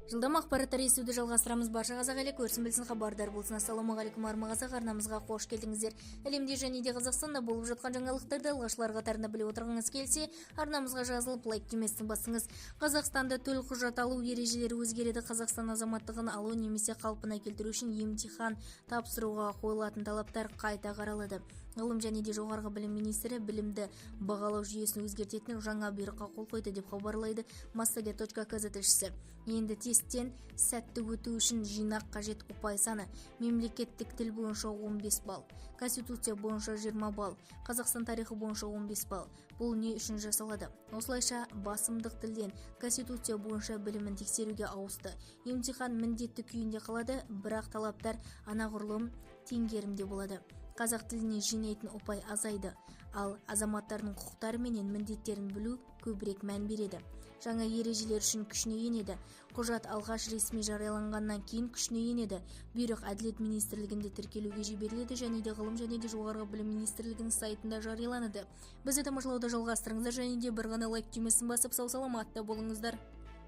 Жылдам ақпараттар естуді жалғастырамыз. Барша қазақ елі көрсін білсін, хабардар болсын. Ассалаумағалейкум армағазақ, арнамызға қош келдіңіздер. Әлемде және де Қазақстанда болып жатқан жаңалықтарды алғашылар қатарында біліп отырғыңыз келсе, арнамызға жазылып лайк демесін басыңыз. Қазақстанда төлқұжат алу ережелері өзгереді. Қазақстан азаматтығын алу немесе қалпына келтіру үшін емтихан тапсыруға қойылатын талаптар қайта қаралады. Ғылым және де жоғарғы білім министрі білімді бағалау жүйесін өзгертетін жаңа бұйрыққа қол қойды деп хабарлайды Mastoget.kz тілшісі. Енді тесттен сәтті өту үшін жинақ қажет ұпай саны: мемлекеттік тіл бойынша 15 балл, Конституция бойынша 20 балл, Қазақстан тарихы бойынша 15 балл. Бұл не үшін жасалады? Осылайша басымдық тілден Конституция бойынша білімін тексеруге ауысты. Емтихан міндетті күйінде қалады, бірақ талаптар анағұрлым теңгерімде болады. Қазақ тіліне жинайтын ұпай азайды, ал азаматтардың құқықтары менен міндеттерін білу көбірек мән береді. Жаңа ережелер үшін күшіне енеді. Құжат алғаш ресми жарияланғаннан кейін күшіне енеді. Бұйрық Әділет министрлігінде тіркелуге жіберіледі және де Ғылым және де жоғарғы білім министрлігінің сайтында жарияланады. Бізді тамашалауды жалғастырыңыздар және де бір ғана лайк түймесін басып сау саламатта болыңыздар.